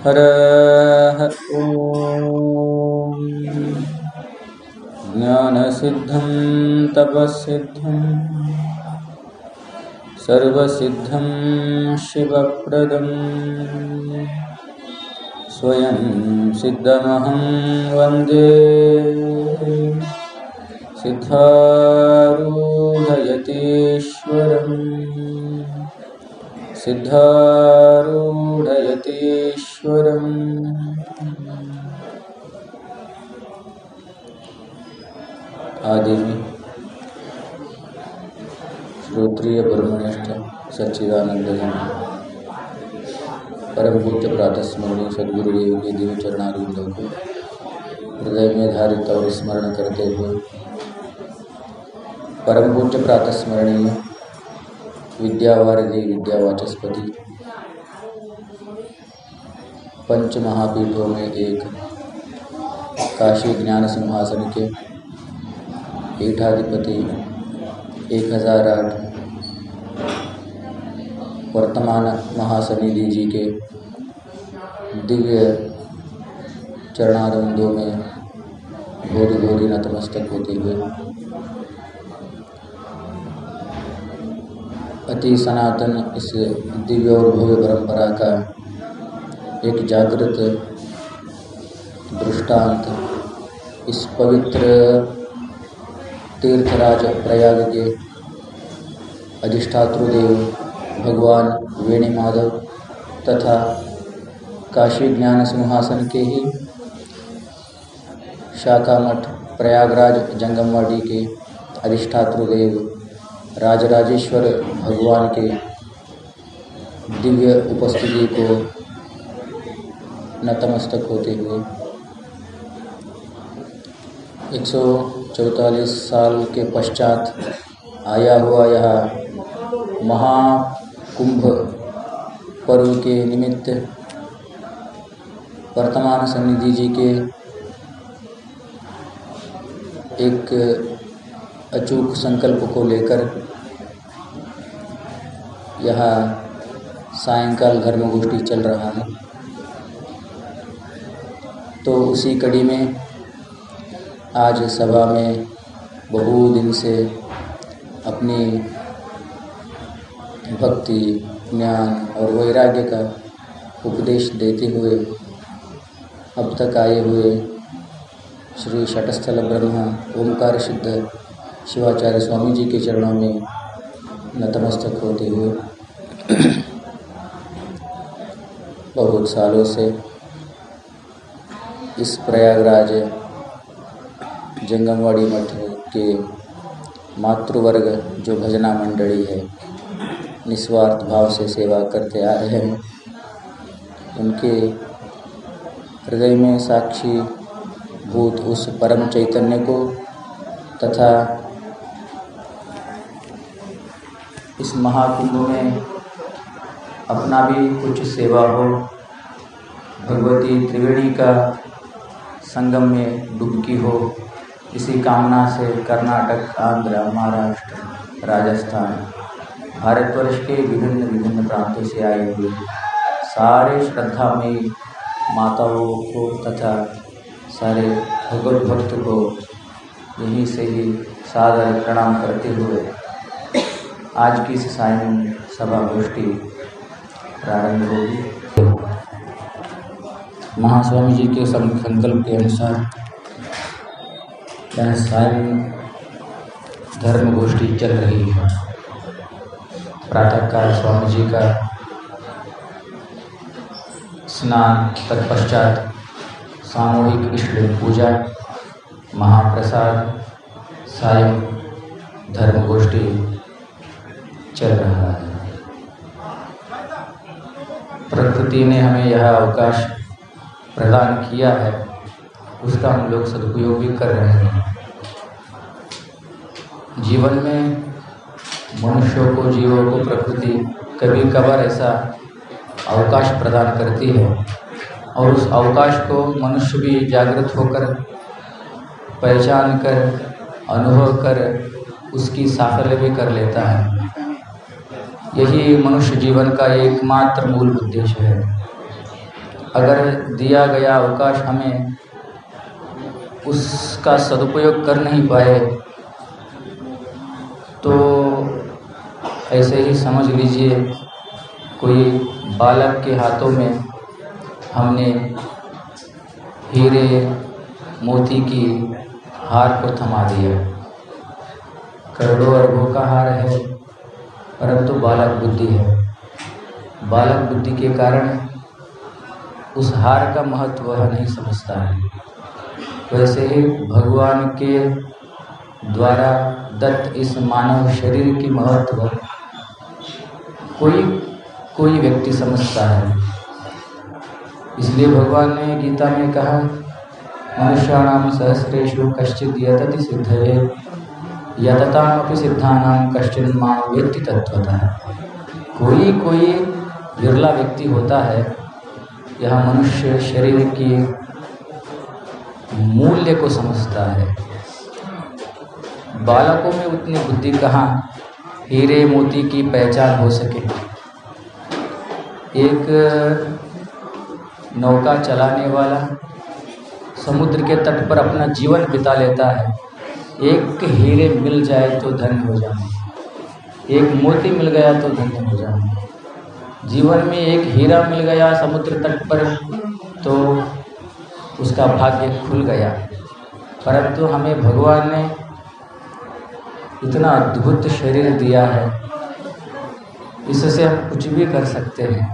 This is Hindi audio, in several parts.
हरः ॐ। ज्ञानसिद्धं तपःसिद्धं सर्वसिद्धं शिवप्रदं स्वयं सिद्धमहं वन्दे सिद्धारूढयतीश्वरम् सिद्धारूढयतीश्वरम्। आदि में श्रोत्रिय ब्रह्मनिष्ठ सच्चिदानंद जन परम पूज्य प्रातः स्मरणीय सद्गुरुदेव के दिव्य चरणारविंदों को हृदय में धारित और स्मरण करते हुए परम पूज्य प्रातः स्मरणीय विद्यावारिधि विद्यावाचस्पति पंच महापीठों में एक काशी ज्ञान सिंहासन के पीठाधिपति 1008 वर्तमान महासनिधि जी के दिव्य चरणारविंदों में भोरी भोरी नतमस्तक होते हुए अति सनातन इस दिव्य और भव्य परंपरा का एक जागृत दृष्टांत इस पवित्र तीर्थराज प्रयाग के अधिष्ठातृदेव भगवान वेणुमाधव तथा काशी ज्ञान सिंहासन के ही शाखा मठ प्रयागराज जंगमवाड़ी के अधिष्ठातृदेव राजराजेश्वर भगवान के दिव्य उपस्थिति को नतमस्तक होते हुए 144 साल के पश्चात आया हुआ यह महाकुंभ पर्व के निमित्त वर्तमान सन्निधि जी के एक अचूक संकल्प को लेकर यह सायंकाल धर्मगोष्ठी चल रहा है। तो उसी कड़ी में आज सभा में बहु दिन से अपनी भक्ति ज्ञान और वैराग्य का उपदेश देते हुए अब तक आए हुए श्री शटस्थल ब्रह्म ओंकार सिद्ध शिवाचार्य स्वामी जी के चरणों में नतमस्तक होते हुए बहुत सालों से इस प्रयागराज जंगमवाड़ी मठ के मातृवर्ग जो भजना मंडली है निस्वार्थ भाव से सेवा करते आ रहे हैं, उनके हृदय में साक्षी भूत उस परम चैतन्य को तथा इस महाकुंभ में अपना भी कुछ सेवा हो, भगवती त्रिवेणी का संगम में डुबकी हो, इसी कामना से कर्नाटक, आंध्र, महाराष्ट्र, राजस्थान, भारतवर्ष के विभिन्न विभिन्न प्रांतों से आए हुए सारे श्रद्धामयी माताओं को तथा सारे भगवत भक्त को यहीं से ही सादर प्रणाम करते हुए आज की इस सायं सभा गोष्ठी प्रारंभ होगी। महास्वामी जी के संकल्प के अनुसार यह सायं धर्म गोष्ठी चल रही है। प्रातःकाल स्वामी जी का स्नान तत्पश्चात सामूहिक इष्टलिंग पूजा, महाप्रसाद, सायं धर्म गोष्ठी चल रहा है। प्रकृति ने हमें यह अवकाश प्रदान किया है, उसका हम लोग सदुपयोग भी कर रहे हैं। जीवन में मनुष्यों को, जीवों को प्रकृति कभी कभार ऐसा अवकाश प्रदान करती है और उस अवकाश को मनुष्य भी जागृत होकर पहचान कर अनुभव कर उसकी साफल्य भी कर लेता है। यही मनुष्य जीवन का एकमात्र मूल उद्देश्य है। अगर दिया गया अवकाश हमें उसका सदुपयोग कर नहीं पाए तो ऐसे ही समझ लीजिए कोई बालक के हाथों में हमने हीरे मोती की हार को थमा दिया। करोड़ों अरबों का हार है, परंतु बालक बुद्धि है। बालक बुद्धि के कारण उस हार का महत्व वह नहीं समझता है। वैसे ही भगवान के द्वारा दत्त इस मानव शरीर की महत्व कोई व्यक्ति समझता है। इसलिए भगवान ने गीता में कहा, मनुष्याणां सहस्रेषु कश्चित् यतति सिद्धये यततामपि सिद्धानां कश्चिन् मां वेत्ति तत्त्वतः। कोई विरला व्यक्ति होता है यह मनुष्य शरीर की मूल्य को समझता है। बालकों में उतनी बुद्धि कहाँ हीरे मोती की पहचान हो सके। एक नौका चलाने वाला समुद्र के तट पर अपना जीवन बिता लेता है। एक हीरे मिल जाए तो धन्य हो जाए, एक मोती मिल गया तो धन्य हो जाए। जीवन में एक हीरा मिल गया समुद्र तट पर तो उसका भाग्य खुल गया। परंतु हमें भगवान ने इतना अद्भुत शरीर दिया है, इससे हम कुछ भी कर सकते हैं।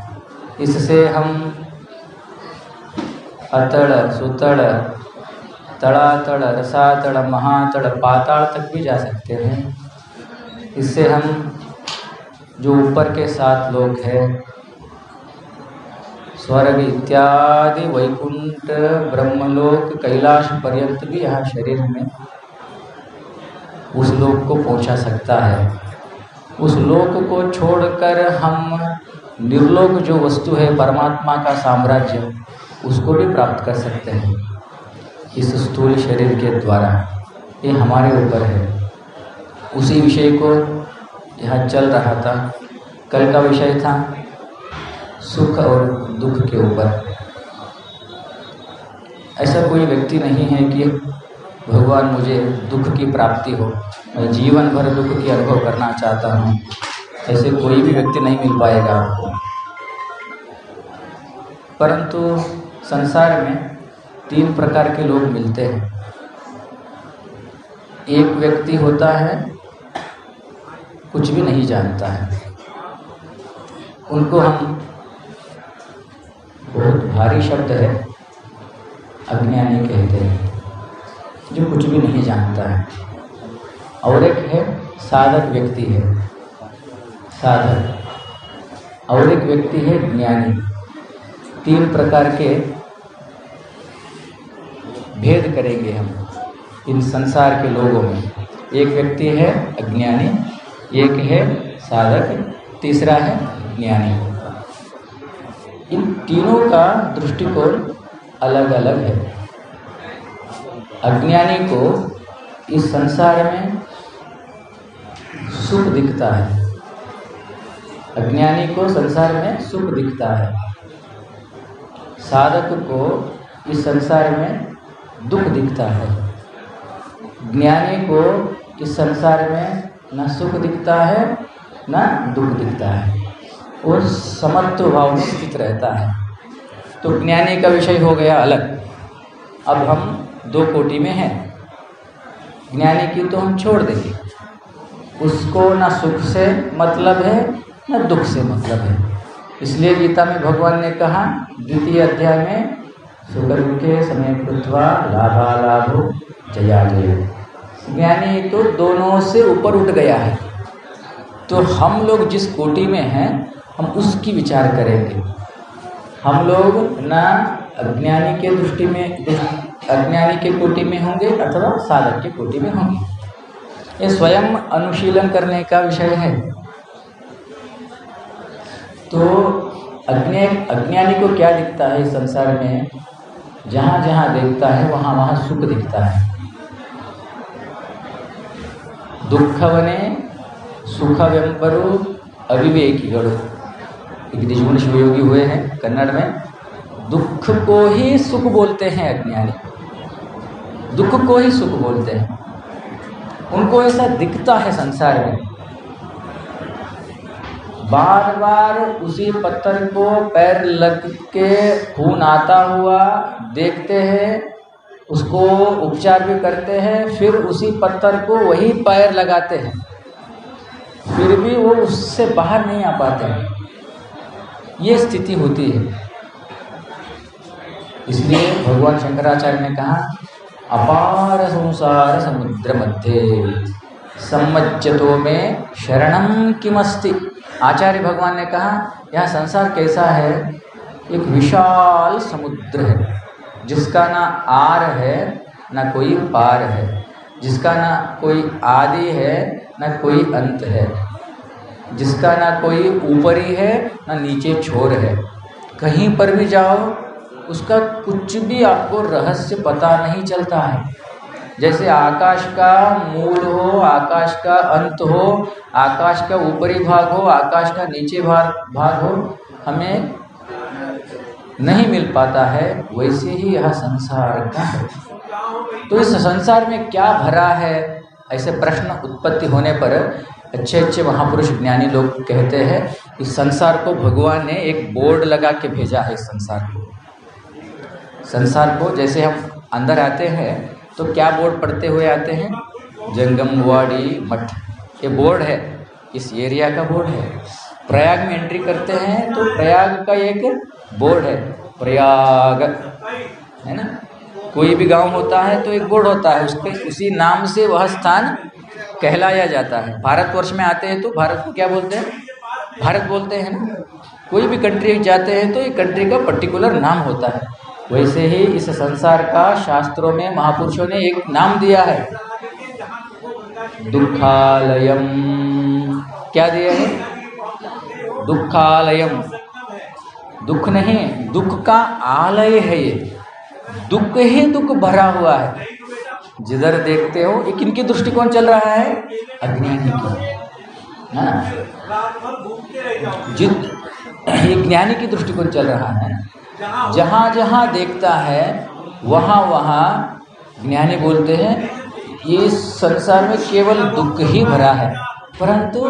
इससे हम अतड़ सुतड़ तड़ातड़ रसातड़ महातड़ पाताल तक भी जा सकते हैं। इससे हम जो ऊपर के 7 लोक हैं, स्वर्ग इत्यादि वैकुंठ ब्रह्मलोक कैलाश पर्यंत भी यहाँ शरीर में उस लोक को पहुँचा सकता है। उस लोक को छोड़कर हम निर्लोक जो वस्तु है परमात्मा का साम्राज्य, उसको भी प्राप्त कर सकते हैं इस स्थूल शरीर के द्वारा। ये हमारे ऊपर है। उसी विषय को यहाँ चल रहा था। कल का विषय था सुख और दुख के ऊपर। ऐसा कोई व्यक्ति नहीं है कि भगवान मुझे दुख की प्राप्ति हो, मैं जीवन भर दुख की अनुभव करना चाहता हूँ। ऐसे कोई भी व्यक्ति नहीं मिल पाएगा आपको। परंतु संसार में 3 प्रकार के लोग मिलते हैं। एक व्यक्ति होता है कुछ भी नहीं जानता है, उनको हम, बहुत भारी शब्द है, अज्ञानी कहते हैं, जो कुछ भी नहीं जानता है। और एक है साधक व्यक्ति है, साधक। और एक व्यक्ति है ज्ञानी। 3 प्रकार के भेद करेंगे हम इन संसार के लोगों में। एक व्यक्ति है अज्ञानी, एक है साधक, तीसरा है ज्ञानी। इन तीनों का दृष्टिकोण अलग अलग है। अज्ञानी को इस संसार में सुख दिखता है, अज्ञानी को संसार में सुख दिखता है। साधक को इस संसार में दुख दिखता है। ज्ञानी को इस संसार में न सुख दिखता है न दुख दिखता है, वो समत्व भाव में स्थित रहता है। तो ज्ञानी का विषय हो गया अलग। अब हम 2 कोटि में हैं। ज्ञानी की तो हम छोड़ देंगे, उसको न सुख से मतलब है न दुख से मतलब है। इसलिए गीता में भगवान ने कहा 2य अध्याय में, सुखदुःखे समय कृत्वा लाभालाभो जया जय। ज्ञानी तो दोनों से ऊपर उठ गया है। तो हम लोग जिस कोटि में हैं हम उसकी विचार करेंगे। हम लोग न अज्ञानी के दृष्टि में, अज्ञानी के कोटि में होंगे अथवा साधक के कोटि में होंगे। ये स्वयं अनुशीलन करने का विषय है। तो अज्ञानी को क्या दिखता है इस संसार में? जहाँ जहाँ देखता है वहाँ वहाँ सुख दिखता है। दुःखवने सुखव्यंपरो अविवेकिಗಳು, एक दिशगुण शिवयोगी हुए हैं कन्नड़ में। दुख को ही सुख बोलते हैं अज्ञानी, दुख को ही सुख बोलते हैं। उनको ऐसा दिखता है संसार में, बार बार उसी पत्थर को पैर लग के खून आता हुआ देखते हैं, उसको उपचार भी करते हैं, फिर उसी पत्थर को वही पैर लगाते हैं, फिर भी वो उससे बाहर नहीं आ पाते हैं। ये स्थिति होती है। इसलिए भगवान शंकराचार्य ने कहा अपार संसार समुद्र मध्य सम्मज्जतो में शरणम किमस्ति। आचार्य भगवान ने कहा यह संसार कैसा है, एक विशाल समुद्र है जिसका ना आर है ना कोई पार है, जिसका ना कोई आदि है ना कोई अंत है, जिसका ना कोई ऊपरी है ना नीचे छोर है। कहीं पर भी जाओ उसका कुछ भी आपको रहस्य पता नहीं चलता है। जैसे आकाश का मूल हो, आकाश का अंत हो, आकाश का ऊपरी भाग हो, आकाश का नीचे भाग हो, हमें नहीं मिल पाता है, वैसे ही यह संसार का है। तो इस संसार में क्या भरा है, ऐसे प्रश्न उत्पत्ति होने पर अच्छे अच्छे महापुरुष ज्ञानी लोग कहते हैं इस संसार को भगवान ने एक बोर्ड लगा के भेजा है। इस संसार को जैसे हम अंदर आते हैं तो क्या बोर्ड पढ़ते हुए आते हैं, जंगमवाड़ी मठ, ये बोर्ड है, इस एरिया का बोर्ड है। प्रयाग में एंट्री करते हैं तो प्रयाग का एक बोर्ड है, प्रयाग है ना। कोई भी गांव होता है तो एक बोर्ड होता है, उसके उसी नाम से वह स्थान कहलाया जाता है। भारतवर्ष में आते हैं तो भारत को क्या बोलते हैं, भारत बोलते हैं ना। कोई भी कंट्री जाते हैं तो एक कंट्री का पर्टिकुलर नाम होता है। वैसे ही इस संसार का शास्त्रों में महापुरुषों ने एक नाम दिया है, दुखालयम। क्या दिया है, दुखालयम। दुख नहीं, दुख का आलय है ये, दुख ही दुख भरा हुआ है। जिधर देखते हो ये किनकी दृष्टिकोण चल रहा है, अज्ञानी की ना। ये ज्ञानी की दृष्टिकोण चल रहा है। जहाँ जहाँ देखता है वहाँ वहाँ ज्ञानी बोलते हैं ये संसार में केवल दुख ही भरा है। परंतु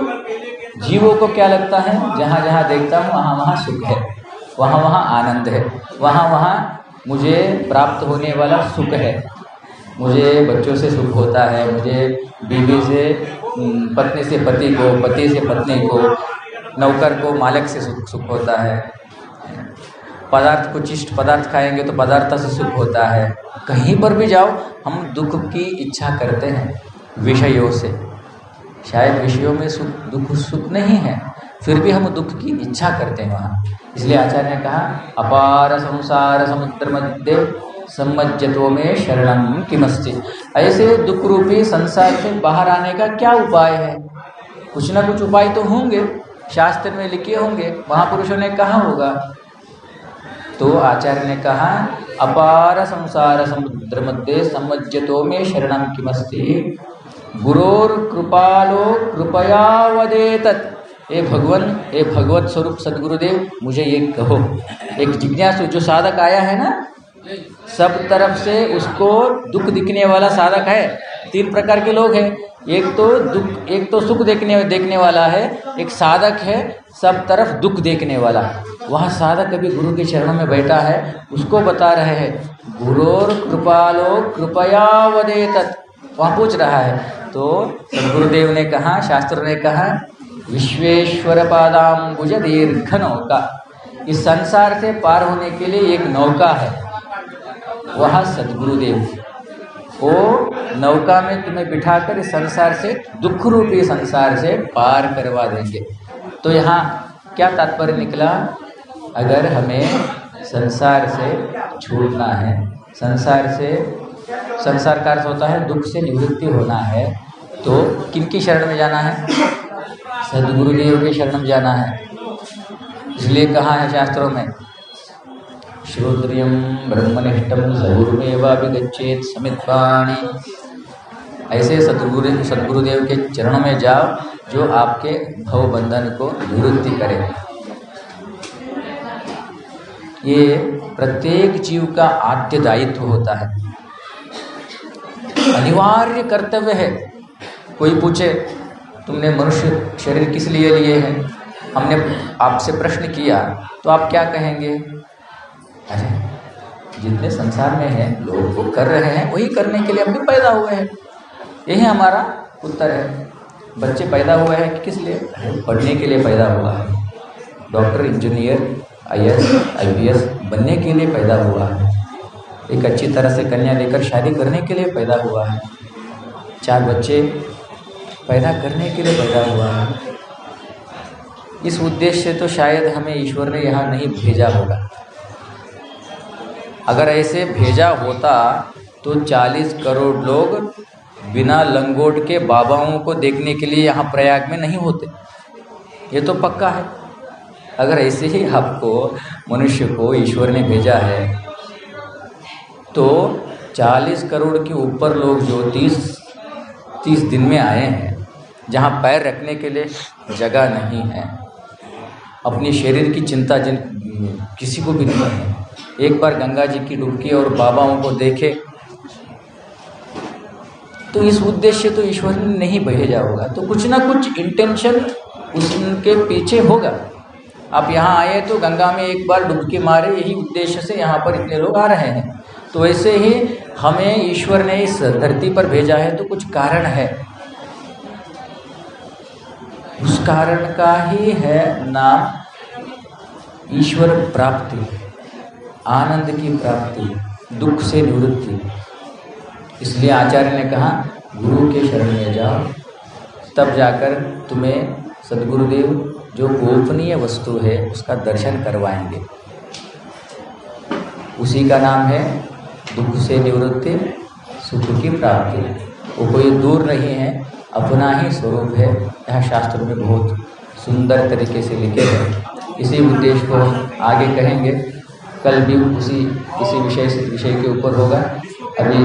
जीवों को क्या लगता है, जहाँ जहाँ देखता हूँ वहाँ वहाँ सुख है, वहाँ वहाँ आनंद है, वहाँ वहाँ मुझे प्राप्त होने वाला सुख है। मुझे बच्चों से सुख होता है, मुझे बीवी से, पत्नी से पति को, पति से पत्नी को, नौकर को मालिक से सुख होता है। पदार्थ कुछ इष्ट पदार्थ खाएंगे तो पदार्थ से सुख होता है। कहीं पर भी जाओ हम दुख की इच्छा करते हैं विषयों से। शायद विषयों में सुख नहीं है, फिर भी हम दुख की इच्छा करते हैं वहाँ। इसलिए आचार्य ने कहा अपार संसार समुद्र मध्य सम्मज्जतो में शरणम किमस्ति। ऐसे दुख रूपी संसार से बाहर आने का क्या उपाय है? कुछ ना कुछ उपाय तो होंगे, शास्त्र में लिखे होंगे, महापुरुषों ने कहा होगा। तो आचार्य ने कहा अपार संसार समुद्र मध्य सम्मज्जतो में शरणम किमस्ति गुरोर कृपालो कृपया वदेतत्। हे भगवान, हे भगवत स्वरूप सद्गुरुदेव, मुझे ये कहो। एक जिज्ञासु जो साधक आया है ना, सब तरफ से उसको दुख दिखने वाला साधक है। तीन प्रकार के लोग हैं, एक तो सुख देखने वाला है, एक साधक है सब तरफ दुख देखने वाला। वह साधक अभी गुरु के चरणों में बैठा है, उसको बता रहे हैं गुरोर कृपालो कृपया वदेतत्। वहाँ पूछ रहा है तो सद्गुरुदेव ने कहा, शास्त्र ने कहा विश्वेश्वर पादाम्बुज दीर्घ नौका। इस संसार से पार होने के लिए एक नौका है, वह सद्गुरुदेव। वो नौका में तुम्हें बिठाकर इस संसार से, दुख रूपी संसार से पार करवा देंगे। तो यहाँ क्या तात्पर्य निकला, अगर हमें संसार से छूटना है, संसार का अर्थ होता है दुख से निवृत्ति होना है, तो किनकी शरण में जाना है, सद्गुरुदेव के शरण में जाना है। इसलिए कहा है शास्त्रों में श्रोत्रियम ब्रह्मनिष्ठम सगुरुमेवाभिगच्छेत् समित्वाणि। ऐसे सद्गुरुदेव के चरणों में जाओ जो आपके भव बंधन को निवृत्ति करे। ये प्रत्येक जीव का आद्य दायित्व होता है, अनिवार्य कर्तव्य है। कोई पूछे तुमने मनुष्य शरीर किस लिए लिए है, हमने आपसे प्रश्न किया, तो आप क्या कहेंगे? अरे जितने संसार में हैं लोग वो कर रहे हैं, वही करने के लिए हम भी पैदा हुए हैं। यही हमारा उत्तर है। बच्चे पैदा हुए हैं कि किस लिए? पढ़ने के लिए पैदा हुआ है। डॉक्टर, इंजीनियर, IAS, IPS बनने के लिए पैदा हुआ है। एक अच्छी तरह से कन्या लेकर शादी करने के लिए पैदा हुआ है। 4 बच्चे पैदा करने के लिए पैदा हुआ है। इस उद्देश्य से तो शायद हमें ईश्वर ने यहाँ नहीं भेजा होगा। अगर ऐसे भेजा होता तो 40 करोड़ लोग बिना लंगोट के बाबाओं को देखने के लिए यहाँ प्रयाग में नहीं होते। ये तो पक्का है। अगर ऐसे ही आपको मनुष्य को ईश्वर ने भेजा है तो 40 करोड़ के ऊपर लोग जो 30 दिन में आए हैं, जहाँ पैर रखने के लिए जगह नहीं है, अपनी शरीर की चिंता किसी को भी नहीं है, एक बार गंगा जी की डुबकी और बाबाओं को देखे, तो इस उद्देश्य तो ईश्वर ने नहीं भेजा होगा। तो कुछ ना कुछ इंटेंशन उसके पीछे होगा। आप यहाँ आए तो गंगा में एक बार डुबकी मारे, यही उद्देश्य से यहाँ पर इतने लोग आ रहे हैं। तो वैसे ही हमें ईश्वर ने इस धरती पर भेजा है तो कुछ कारण है। उस कारण का ही है नाम ईश्वर प्राप्ति, आनंद की प्राप्ति, दुख से निवृत्ति। इसलिए आचार्य ने कहा गुरु के शरण में जाओ, तब जाकर तुम्हें सद्गुरुदेव जो गोपनीय वस्तु है उसका दर्शन करवाएंगे। उसी का नाम है दुख से निवृत्ति, सुख की प्राप्ति। वो कोई दूर नहीं है, अपना ही स्वरूप है। यह शास्त्र में बहुत सुंदर तरीके से लिखे हैं। इसी उद्देश्य को आगे कहेंगे। कल भी इसी विषय के ऊपर होगा। अभी